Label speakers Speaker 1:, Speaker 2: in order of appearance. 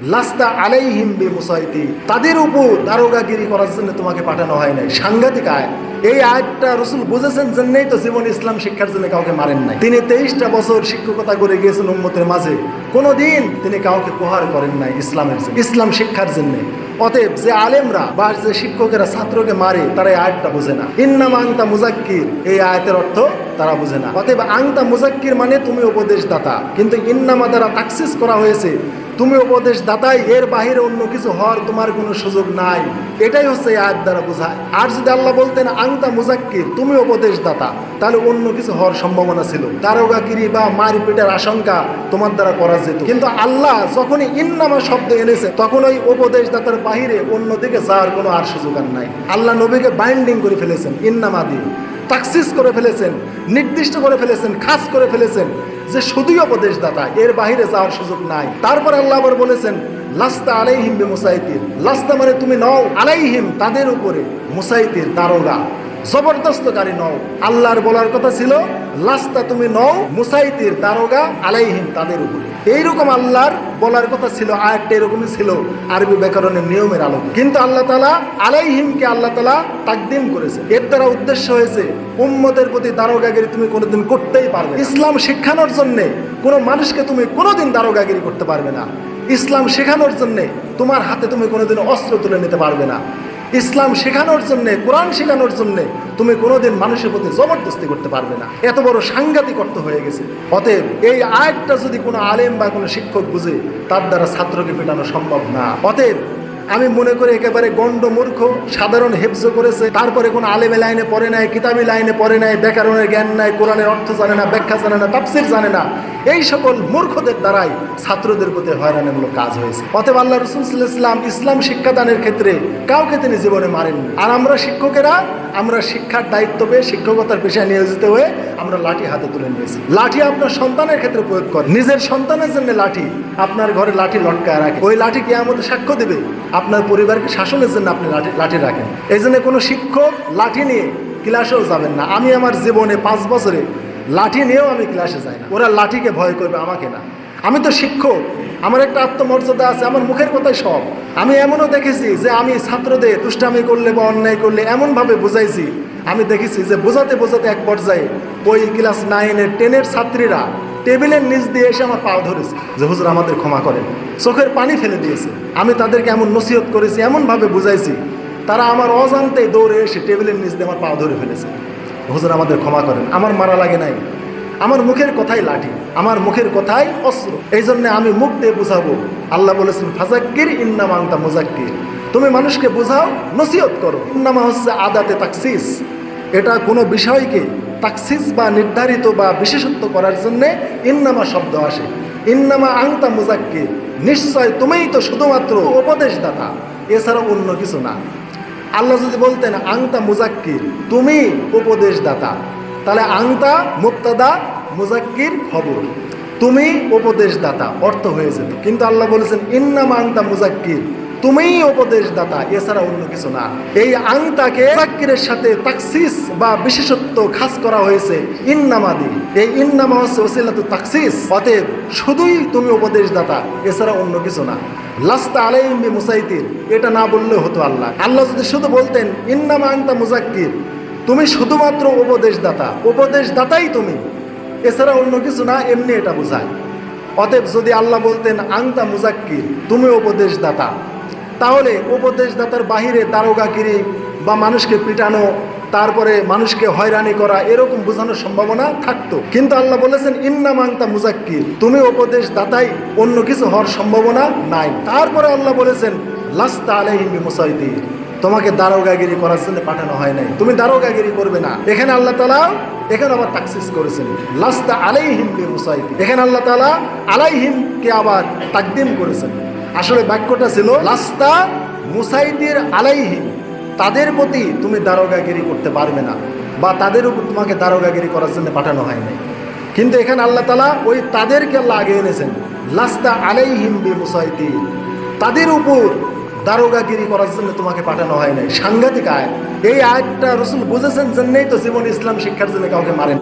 Speaker 1: লাস্তা আলাইহিম বিমুসাইতি, তাদের উপর দারোগাগিরি করার জন্য তোমাকে পাঠানো হয় নাই। সাংঘাতিক আয়াত। এই আয়াতটা রাসূল বুঝেছেন জন্যই তো জীবন ইসলাম শিক্ষার জন্য কাউকে মারেন নাই। তিনি 23টা বছর শিক্ষকতা করে গিয়েছেন উম্মতের মাঝে, কোনোদিন তিনি কাউকে প্রহার করেন নাই ইসলামের জন্য, ইসলাম শিক্ষার জন্য। অতএব যে আলেমরা বা যে শিক্ষকেরা ছাত্রকে মারে তারা এই আয়াতটা বোঝে না। ইন্নামা আনতা মুজাক্কির, এই আয়াতের অর্থ তারা বোঝে না। অতএব আনতা মুজাক্কির মানে তুমি উপদেশদাতা, কিন্তু ইন্নামা দ্বারা তাকসিস করা হয়েছে তুমি উপদেশদাতাই, এর বাহিরে অন্য কিছু হওয়ার তোমার কোনো সুযোগ নাই। এটাই হচ্ছে এই আয়াত দ্বারা বোঝায়। আর যদি আল্লাহ বলতেন আনতা মুজাক্কির, তুমি উপদেশদাতা, তাহলে অন্য কিছু হওয়ার সম্ভাবনা ছিল। দারোগাগিরি বা মারপিটের আশঙ্কা তোমার দ্বারা করা যেত। কিন্তু আল্লাহ যখনই ইন্নামা শব্দ এনেছে তখন ওই উপদেশদাতার বাহিরে অন্যদিকে যাওয়ার কোনো আর সুযোগ আর নাই। আল্লাহ নবীকে বাইন্ডিং করে ফেলেছেন ইন্নামা দিয়ে, তাকসিস করে ফেলেছেন, নির্দিষ্ট করে ফেলেছেন, খাস করে ফেলেছেন যে শুধুই উপদেশদাতা, এর বাহিরে যাওয়ার সুযোগ নাই। তারপর আল্লাহ আবার বলেছেন লাস্তা আলাইহিম বিমুসাইতির, লাস্তা মানে তুমি নও, আলাইহিম তাদের উপরে, মুসাইতির দারোগা, জবরদস্তকারী নও। আল্লাহর বলার কথা ছিল লাস্তা তুমি নও মুসাইতির দারোগা, আলাইহিম তাদের উপরে। এইরকম আল্লাহর বলার কথা ছিল, আয়াতটা এরকমই ছিল আরবি ব্যাকরণের নিয়মের আলোকে। কিন্তু আল্লাহ তাআলা আলাইহিমকে আল্লাহ তাআলা তাকদিম করেছে। এর দ্বারা উদ্দেশ্য হয়েছে উম্মতের প্রতি দারোগাগিরি তুমি কোনোদিন করতেই পারবে না। ইসলাম শেখানোর জন্যে কোনো মানুষকে তুমি কোনোদিন দারোগাগিরি করতে পারবে না। ইসলাম শেখানোর জন্যে তোমার হাতে তুমি কোনোদিন অস্ত্র তুলে নিতে পারবে না। ইসলাম শেখানোর জন্যে, কোরআন শেখানোর জন্যে তুমি কোনোদিন মানুষের প্রতি জবরদস্তি করতে পারবে না। এত বড় সাংঘাতিক অর্থ হয়ে গেছে। অতএব এই আয়াতটা যদি কোনো আলেম বা কোনো শিক্ষক বুঝে, তার দ্বারা ছাত্রকে পেটানো সম্ভব না। অতএব আমি মনে করি একেবারে গণ্ড মূর্খ, সাধারণ হেফজ করেছে, তারপরে কোনো আলেমে লাইনে পড়ে নাই, কিতাবি লাইনে পড়ে নাই, ব্যাকরণের জ্ঞান নাই, কোরআনের অর্থ জানে না, ব্যাখ্যা জানে না, তাফসীর জানে না, এই সকল মূর্খদের দ্বারাই ছাত্রদের প্রতি হয়রানিমূলক কাজ হয়েছে। অতএব আল্লাহ রাসূল সাল্লাল্লাহু আলাইহি ওয়াসাল্লাম ইসলাম শিক্ষাদানের ক্ষেত্রে কাউকে তিনি জীবনে মারেননি। আর আমরা শিক্ষকেরা, আমরা শিক্ষার দায়িত্ব পেয়ে শিক্ষকতার পেশায় নিয়োজিত হয়ে আমরা লাঠি হাতে তুলে নিয়েছি। লাঠি আপনার সন্তানের ক্ষেত্রে প্রয়োগ করে, নিজের সন্তানের জন্য লাঠি আপনার ঘরে লাঠি লটকায় রাখে, ওই লাঠি কিয়ামতে সাক্ষ্য দেবে আপনার পরিবারকে শাসনের জন্য আপনি লাঠি রাখেন। এই জন্য কোনো শিক্ষক লাঠি নিয়ে ক্লাসেও যাবেন না। আমি আমার জীবনে 5 বছরে লাঠি নিয়েও আমি ক্লাসে যাই না। ওরা লাঠিকে ভয় করবে, আমাকে না। আমি তো শিক্ষক, আমার একটা আত্মমর্যাদা আছে, আমার মুখের কথাই সব। আমি এমনও দেখেছি যে আমি ছাত্রদের দুষ্টামি করলে বা অন্যায় করলে এমনভাবে বুঝাইছি, আমি দেখেছি যে বোঝাতে বোঝাতে এক পর্যায়ে ওই ক্লাস 9-এর 10-এর ছাত্রীরা টেবিলের নিচ দিয়ে এসে আমার পা ধরেছে যে হুজুর আমাদের ক্ষমা করেন, চোখের পানি ফেলে দিয়েছে। আমি তাদেরকে এমন নসিহত করেছি, এমনভাবে বুঝাইছি, তারা আমার অজান্তেই দৌড়ে এসে টেবিলের নিচ দিয়ে আমার পা ধরে ফেলেছে, হুজুর আমাদের ক্ষমা করেন। আমার মারা লাগে নাই, আমার মুখের কথাই লাঠি, আমার মুখের কথাই অস্ত্র। এই জন্য আমি মুখ দিয়ে বুঝাবো। আল্লাহ বলেছেন ফাযাক্কির ইন্নামা আনতা মুযাক্কির, তুমি মানুষকে বোঝাও, নসিহত করো। ইন্নামা হচ্ছে আদাতে তাকসিস, এটা কোনো বিষয়কে তাকসিস বা নির্ধারিত বা বিশেষত্ব করার জন্যে ইন্নামা শব্দ আসে। ইন্নামা আনতা মুযাক্কির, নিশ্চয় তুমিই তো শুধুমাত্র উপদেশদাতা, এছাড়া অন্য কিছু না। আল্লাহ যদি বলতেন আনতা মুযাক্কির, তুমি উপদেশদাতা, তাহলে আনতা মুবতাদা, মুযাক্কির খবর, তুমি উপদেশদাতা অর্থ হয়ে যেত। কিন্তু আল্লাহ বলেছেন ইন্নামা আনতা মুযাক্কির, তুমিই উপদেশদাতা, এছাড়া অন্য কিছু না। এই আনতাকে মুযাক্কিরের সাথে তাকসিস বা বিশেষত্ব খাস করা হয়েছে ইন্নামা দিয়ে। এই ইন্নামা হচ্ছে ওসিলাতুত তাকসিস। অতএব শুধুই তুমি উপদেশদাতা, এছাড়া অন্য কিছু না। লাস্তা আলাইহিম বিমুসাইতির, এটা না বললেও হতো। আল্লাহ যদি শুধু বলতেন ইন্নামা আনতা মুযাক্কির, তুমি শুধুমাত্র উপদেশদাতা, উপদেশদাতাই তুমি, এছাড়া অন্য কিছু না, এমনি এটা বোঝায়। অতএব যদি আল্লাহ বলতেন আনতা মুযাক্কির, তুমি উপদেশদাতা, তাহলে উপদেশদাতার বাহিরে দারোগাগিরি বা মানুষকে পিটানো, তারপরে মানুষকে হয়রানি করা, এরকম বোঝানোর সম্ভাবনা থাকতো। কিন্তু আল্লাহ বলেছেন ইন্নামা আনতা মুযাক্কির, তুমি উপদেশদাতাই, অন্য কিছু হওয়ার সম্ভাবনা নাই। তারপরে আল্লাহ বলেছেন লাস্তা আলাইহিম বিমুসাইতির, তোমাকে দারোগাগিরি করার জন্য পাঠানো হয় নাই, তুমি দারোগাগিরি করবে না। এখানে আল্লাহ তাআলা এখানে আবার তাকসিস করেছেন লাস্তা আলাইহিম বিমুসাইতির, এখানে আল্লাহ তাআলা আলাইহিমকে আবার তাকদিম করেছেন। আসলে বাক্যটা ছিল লাস্তা মুসাইতির আলাইহিম, তাদের প্রতি তুমি দারোগাগিরি করতে পারবে না, বা তাদের উপর তোমাকে দারোগাগিরি করার জন্য পাঠানো হয় নাই। কিন্তু এখানে আল্লাহ তাআলা ওই তাদেরকে আল্লাহ আগে এনেছেন লাস্তা আলাইহিম বিমুসাইতির, তাদের উপর দারোগাগিরি করার জন্য তোমাকে পাঠানো হয় নাই। সাংঘাতিক আয়াত। এই আয়াতটা রাসূল বুঝেছেন জন্যই তো জীবন ইসলাম শিক্ষার জন্য কাউকে মারেন।